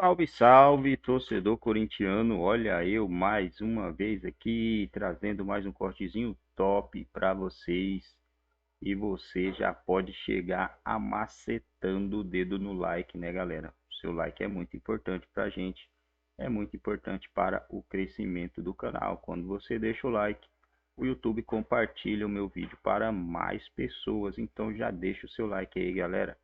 Salve, salve, torcedor corintiano. Olha eu mais uma vez aqui trazendo mais um cortezinho top para vocês. E você já pode chegar amacetando o dedo no like, né, galera? O seu like é muito importante pra gente. É muito importante para o crescimento do canal. Quando você deixa o like, o YouTube compartilha o meu vídeo para mais pessoas. Então já deixa o seu like aí, galera.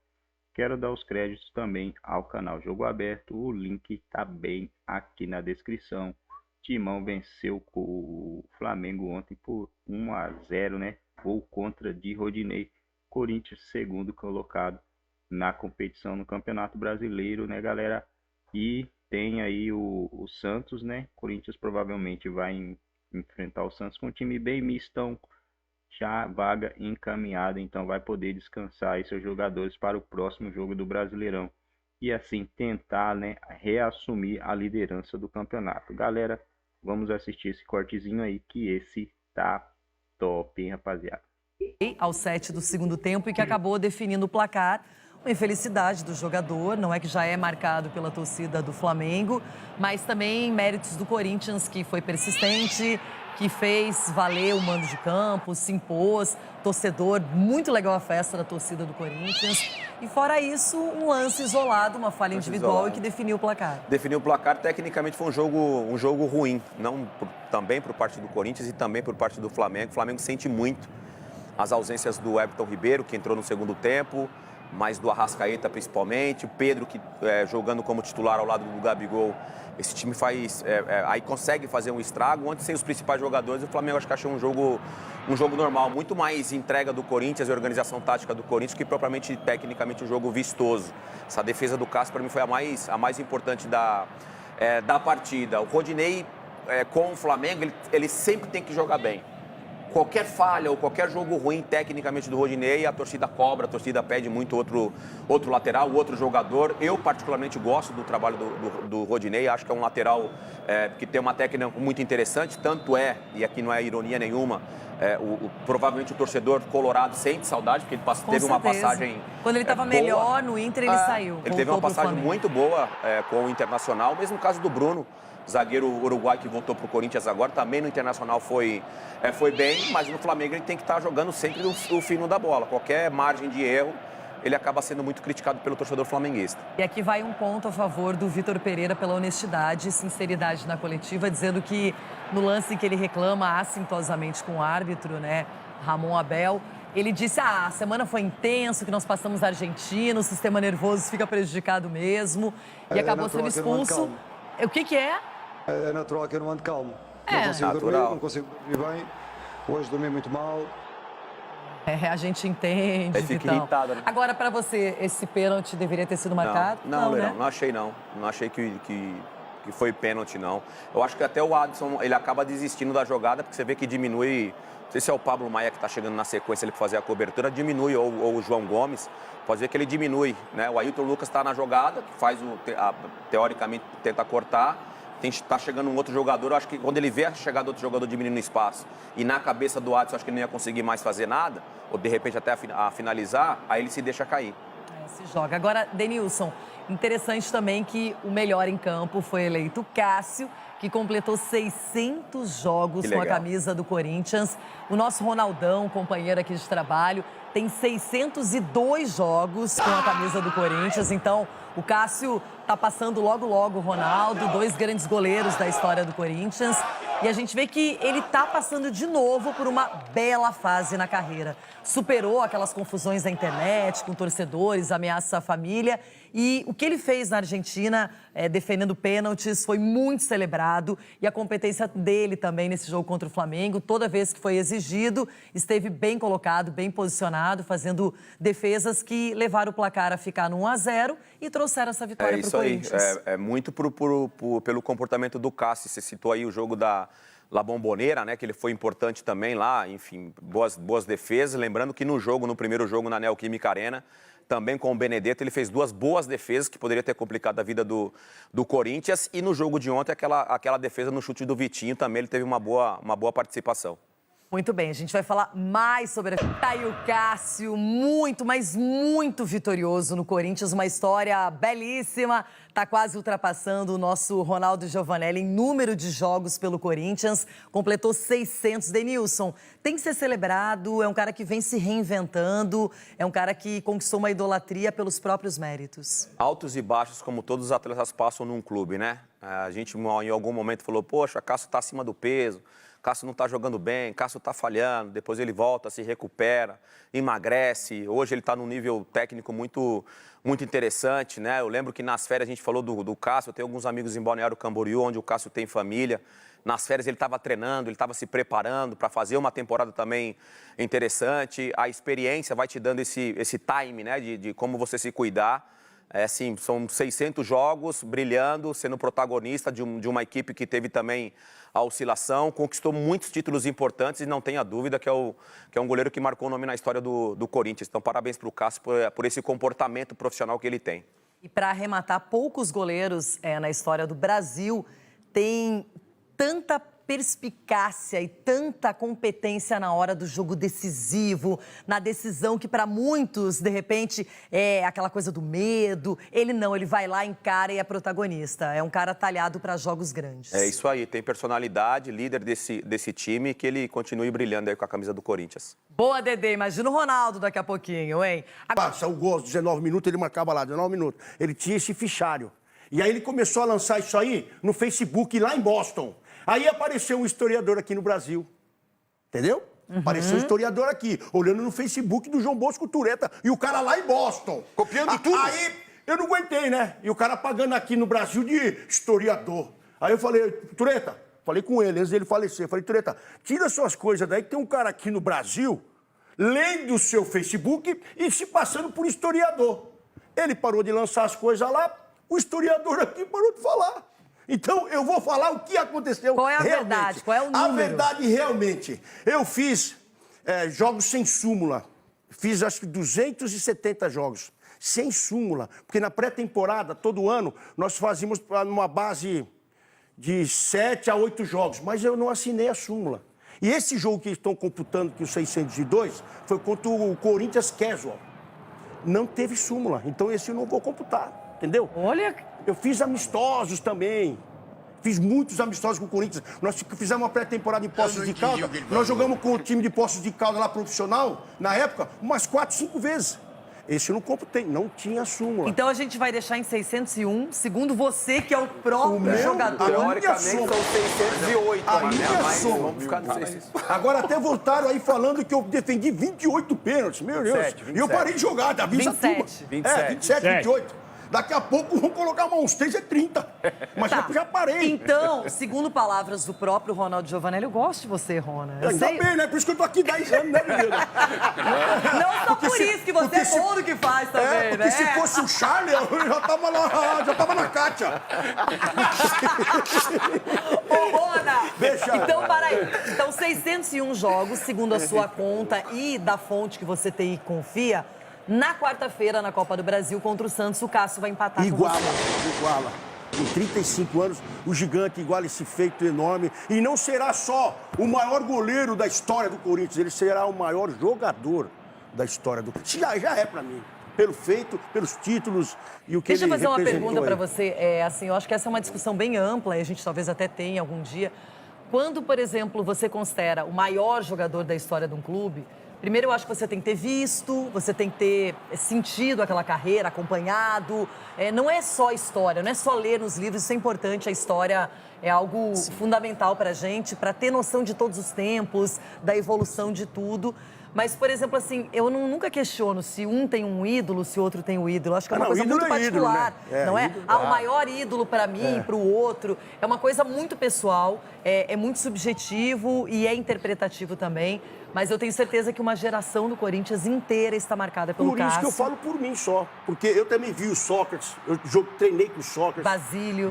Quero dar os créditos também ao canal Jogo Aberto, o link está bem aqui na descrição. Timão venceu o Flamengo ontem por 1-0, né? Gol contra de Rodinei. Corinthians segundo colocado na competição no Campeonato Brasileiro, né, galera? E tem aí o Santos, né? Corinthians provavelmente vai enfrentar o Santos com um time bem mistão, já vaga encaminhada, então vai poder descansar aí seus jogadores para o próximo jogo do Brasileirão e assim tentar, né, reassumir a liderança do campeonato. Galera, vamos assistir esse cortezinho aí que esse tá top, hein, rapaziada. Aos 7 do segundo tempo e que acabou definindo o placar. Uma infelicidade do jogador, não é que já é marcado pela torcida do Flamengo, mas também méritos do Corinthians, que foi persistente, que fez valer o mando de campo, se impôs, torcedor, muito legal a festa da torcida do Corinthians. E fora isso, um lance isolado, uma falha individual e que definiu o placar. Definiu o placar, tecnicamente foi um jogo ruim, não também por parte do Corinthians e também por parte do Flamengo. O Flamengo sente muito as ausências do Everton Ribeiro, que entrou no segundo tempo, mas do Arrascaeta principalmente, o Pedro que jogando como titular ao lado do Gabigol. Esse time aí consegue fazer um estrago. Ontem, sem os principais jogadores, o Flamengo acho que achou um jogo normal, muito mais entrega do Corinthians e organização tática do Corinthians que propriamente tecnicamente um jogo vistoso. Essa defesa do Cássio para mim foi a mais importante da partida. O Rodinei com o Flamengo ele sempre tem que jogar bem. Qualquer falha ou qualquer jogo ruim tecnicamente do Rodinei, a torcida cobra, a torcida pede muito outro lateral, outro jogador. Eu particularmente gosto do trabalho do Rodinei, acho que é um lateral que tem uma técnica muito interessante, tanto e aqui não é ironia nenhuma, provavelmente o torcedor colorado sente saudade, porque ele teve uma passagem quando ele estava melhor no Inter, ele saiu. Ele teve uma passagem muito boa com o Internacional, mesmo caso do Bruno, zagueiro uruguai que voltou para o Corinthians agora, também no Internacional foi bem, mas no Flamengo ele tem que estar jogando sempre o fino da bola. Qualquer margem de erro, ele acaba sendo muito criticado pelo torcedor flamenguista. E aqui vai um ponto a favor do Vitor Pereira pela honestidade e sinceridade na coletiva, dizendo que no lance em que ele reclama assintosamente com o árbitro, né, Ramon Abel, ele disse, a semana foi intenso, que nós passamos a Argentina, o sistema nervoso fica prejudicado mesmo, e acabou sendo expulso. O que é? É natural que eu não ando calmo. É. Não consigo dormir, Natural. não consigo dormir bem. Hoje dormi muito mal. A gente entende, Aí fica Vitão. irritado, né? Agora, para você, esse pênalti deveria ter sido marcado? Não, né? Leirão, não achei não. Não achei que foi pênalti, não. Eu acho que até o Adson, ele acaba desistindo da jogada, porque você vê que diminui. Não sei se é o Pablo Maia que está chegando na sequência, ele fazer a cobertura, diminui, ou o João Gomes. Pode ver que ele diminui, né? O Ailton Lucas está na jogada, que faz teoricamente tenta cortar. Está chegando um outro jogador, eu acho que quando ele vê a chegada do outro jogador diminuindo o espaço e na cabeça do Adson, acho que ele não ia conseguir mais fazer nada, ou de repente até a finalizar, aí ele se deixa cair. Se joga. Agora, Denilson, interessante também que o melhor em campo foi eleito Cássio, que completou 600 jogos com a camisa do Corinthians. O nosso Ronaldão, companheiro aqui de trabalho, tem 602 jogos com a camisa do Corinthians. Então, o Cássio está passando logo o Ronaldo, dois grandes goleiros da história do Corinthians. E a gente vê que ele está passando de novo por uma bela fase na carreira. Superou aquelas confusões da internet com torcedores, ameaças à família. E o que ele fez na Argentina, defendendo pênaltis, foi muito celebrado. E a competência dele também nesse jogo contra o Flamengo, toda vez que foi exigido, esteve bem colocado, bem posicionado, fazendo defesas que levaram o placar a ficar no 1-0 e trouxeram essa vitória para o Corinthians. É muito pelo comportamento do Cássio. Você citou aí o jogo da La Bombonera, né, que ele foi importante também lá, enfim, boas defesas. Lembrando que no primeiro jogo na Neoquímica Arena, também com o Benedetto, ele fez duas boas defesas que poderia ter complicado a vida do Corinthians. E no jogo de ontem, aquela defesa no chute do Vitinho também, ele teve uma boa participação. Muito bem, a gente vai falar mais sobre a Caio Cássio, muito, mas muito vitorioso no Corinthians, uma história belíssima, tá quase ultrapassando o nosso Ronaldo Giovanelli em número de jogos pelo Corinthians, completou 600. Denilson, tem que ser celebrado, é um cara que vem se reinventando, é um cara que conquistou uma idolatria pelos próprios méritos. Altos e baixos, como todos os atletas passam num clube, né? A gente em algum momento falou, poxa, Cássio tá acima do peso, Cássio não está jogando bem, Cássio está falhando, depois ele volta, se recupera, emagrece. Hoje ele está num nível técnico muito interessante, né? Eu lembro que nas férias a gente falou do Cássio, eu tenho alguns amigos em Balneário Camboriú, onde o Cássio tem família. Nas férias ele estava treinando, ele estava se preparando para fazer uma temporada também interessante. A experiência vai te dando esse time, né, de como você se cuidar. Assim, são 600 jogos, brilhando, sendo protagonista de uma equipe que teve também a oscilação, conquistou muitos títulos importantes e não tenha dúvida que é um goleiro que marcou o nome na história do Corinthians. Então, parabéns para o Cássio por esse comportamento profissional que ele tem. E para arrematar, poucos goleiros na história do Brasil têm tanta perspicácia e tanta competência na hora do jogo decisivo, na decisão que para muitos, de repente, é aquela coisa do medo. Ele não, ele vai lá, encara e é protagonista. É um cara talhado para jogos grandes. É isso aí, tem personalidade, líder desse time, que ele continue brilhando aí com a camisa do Corinthians. Boa, Dedê, imagina o Ronaldo daqui a pouquinho, hein? Passa o gol, 19 minutos, ele marcava lá, 19 minutos. Ele tinha esse fichário. E aí ele começou a lançar isso aí no Facebook, lá em Boston. Aí apareceu um historiador aqui no Brasil, entendeu? Apareceu um historiador aqui, olhando no Facebook do João Bosco Tureta, e o cara lá em Boston. Copiando tudo. Aí eu não aguentei, né? E o cara pagando aqui no Brasil de historiador. Aí eu falei, Tureta, falei com ele antes dele falecer, falei, Tureta, tira suas coisas daí que tem um cara aqui no Brasil, lendo o seu Facebook e se passando por historiador. Ele parou de lançar as coisas lá, o historiador aqui parou de falar. Então, eu vou falar o que aconteceu realmente. Qual é a verdade? Qual é o número? A verdade, realmente. Eu fiz jogos sem súmula. Fiz, acho que, 270 jogos. Sem súmula. Porque na pré-temporada, todo ano, nós fazíamos numa base de 7 a 8 jogos. Mas eu não assinei a súmula. E esse jogo que estão computando, que o 602, foi contra o Corinthians Casual. Não teve súmula. Então, esse eu não vou computar. Entendeu? Olha... Eu fiz amistosos também. Fiz muitos amistosos com o Corinthians. Nós fizemos uma pré-temporada em Poços de Caldas. Nós jogamos com o time de Poços de Caldas lá profissional, na época, umas 4, 5 vezes. Esse eu não computei, não tinha súmula. Então a gente vai deixar em 601, segundo você, que é o próprio jogador. Teoricamente são 608. A minha soma. Vamos ficar no 600. Agora até voltaram aí falando que eu defendi 28 pênaltis. Meu Deus. 27. E eu parei de jogar, da avisa 27. 27. 28. Daqui a pouco vão colocar uns 3 é 30. Mas Tá. eu já parei. Então, segundo palavras do próprio Ronaldo Giovanelli, eu gosto de você, Rona. Eu Ainda sei... bem, né? Por isso que eu tô aqui 10 anos, né, menina? Não só por isso que você é bom no que faz também, porque né? se fosse o Charlie, eu já tava na Kátia. Ô, Rona! Deixa. Então, para aí. Então, 601 jogos, segundo a sua conta e da fonte que você tem e confia. Na quarta-feira, na Copa do Brasil, contra o Santos, o Cássio vai empatar com você. Iguala. Com 35 anos, o gigante iguala esse feito enorme. E não será só o maior goleiro da história do Corinthians, ele será o maior jogador da história do Corinthians. Já é pra mim. Pelo feito, pelos títulos e o que ele representou. Deixa eu fazer uma pergunta aí. para você. Assim, eu acho que essa é uma discussão bem ampla e a gente talvez até tenha algum dia. Quando, por exemplo, você considera o maior jogador da história de um clube, primeiro eu acho que você tem que ter visto, você tem que ter sentido aquela carreira, acompanhado. Não é só história, não é só ler nos livros, isso é importante. A história é algo fundamental para a gente, para ter noção de todos os tempos, da evolução de tudo. Mas, por exemplo, assim, eu nunca questiono se um tem um ídolo, se o outro tem um ídolo. Acho que é uma coisa muito particular, não é? O maior ídolo para mim, para o outro. É uma coisa muito pessoal, é muito subjetivo e é interpretativo também. Mas eu tenho certeza que uma geração do Corinthians inteira está marcada pelo Cássio. Por isso que eu falo por mim só. Porque eu também vi o Sócrates, eu treinei com o Sócrates.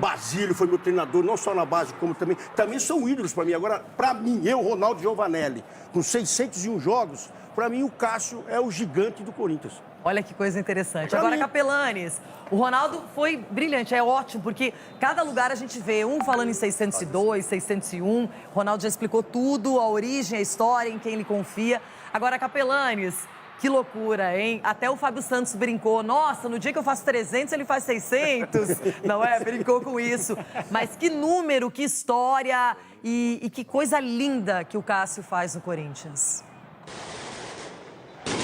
Basílio foi meu treinador, não só na base, como também são ídolos para mim. Agora, para mim, Ronaldo Giovanelli, com 601 jogos, Para mim, o Cássio é o gigante do Corinthians. Olha que coisa interessante. Pra Agora, mim. Capelanes, o Ronaldo foi brilhante, é ótimo, porque cada lugar a gente vê um falando em 602, 601. O Ronaldo já explicou tudo, a origem, a história, em quem ele confia. Agora, Capelanes, que loucura, hein? Até o Fábio Santos brincou. Nossa, no dia que eu faço 300, ele faz 600. Não é? Brincou com isso. Mas que número, que história e que coisa linda que o Cássio faz no Corinthians.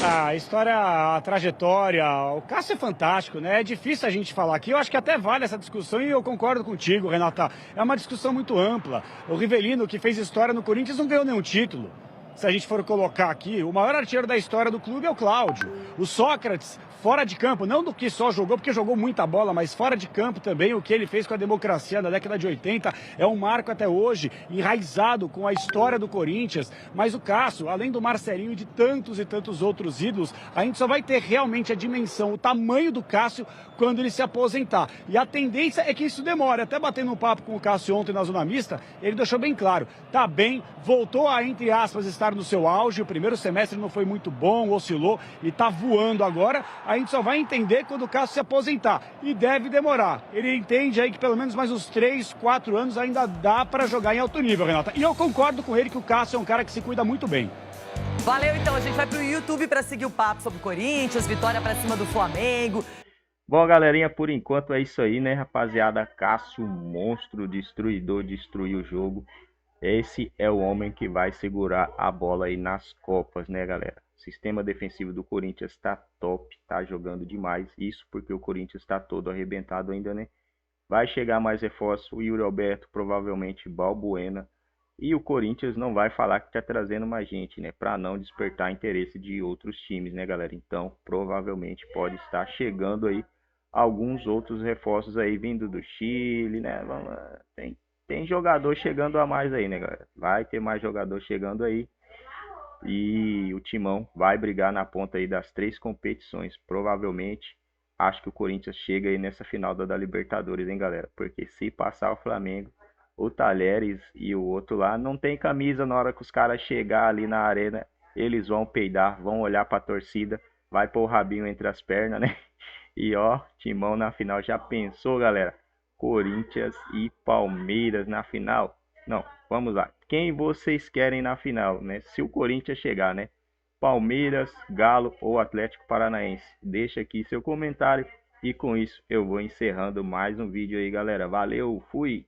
A história, a trajetória, o Cássio é fantástico, né? É difícil a gente falar aqui. Eu acho que até vale essa discussão e eu concordo contigo, Renata. É uma discussão muito ampla. O Rivelino, que fez história no Corinthians, não ganhou nenhum título. Se a gente for colocar aqui, o maior artilheiro da história do clube é o Cláudio. O Sócrates, fora de campo, não do que só jogou, porque jogou muita bola, mas fora de campo também, o que ele fez com a democracia na década de 80 é um marco até hoje, enraizado com a história do Corinthians. Mas o Cássio, além do Marcelinho e de tantos e tantos outros ídolos, a gente só vai ter realmente a dimensão, o tamanho do Cássio quando ele se aposentar. E a tendência é que isso demore. Até batendo um papo com o Cássio ontem na Zona Mista, ele deixou bem claro, tá bem, voltou a, entre aspas, estar no seu auge, o primeiro semestre não foi muito bom, oscilou e tá voando agora. A gente só vai entender quando o Cássio se aposentar. E deve demorar. Ele entende aí que pelo menos mais uns 3, 4 anos ainda dá para jogar em alto nível, Renata. E eu concordo com ele que o Cássio é um cara que se cuida muito bem. Valeu, então. A gente vai pro YouTube para seguir o papo sobre o Corinthians, vitória para cima do Flamengo. Bom, galerinha, por enquanto é isso aí, né, rapaziada? Cássio, monstro, destruidor, destruiu o jogo. Esse é o homem que vai segurar a bola aí nas Copas, né, galera? O sistema defensivo do Corinthians tá top, tá jogando demais. Isso porque o Corinthians tá todo arrebentado ainda, né? Vai chegar mais reforço, o Yuri Alberto, provavelmente Balbuena. E o Corinthians não vai falar que tá trazendo mais gente, né? Para não despertar interesse de outros times, né, galera? Então, provavelmente pode estar chegando aí alguns outros reforços aí vindo do Chile, né? Tem jogador chegando a mais aí, né, galera? Vai ter mais jogador chegando aí. E o Timão vai brigar na ponta aí das 3 competições. Provavelmente, acho que o Corinthians chega aí nessa final da Libertadores, hein, galera? Porque se passar o Flamengo, o Talheres e o outro lá não tem camisa. Na hora que os caras chegar ali na arena, eles vão peidar, vão olhar pra torcida, vai pôr o rabinho entre as pernas, né? E ó, Timão na final. Já pensou, galera? Corinthians e Palmeiras na final? Não, vamos lá. Quem vocês querem na final, né? Se o Corinthians chegar, né? Palmeiras, Galo ou Atlético Paranaense? Deixa aqui seu comentário. E com isso eu vou encerrando mais um vídeo aí, galera. Valeu, fui!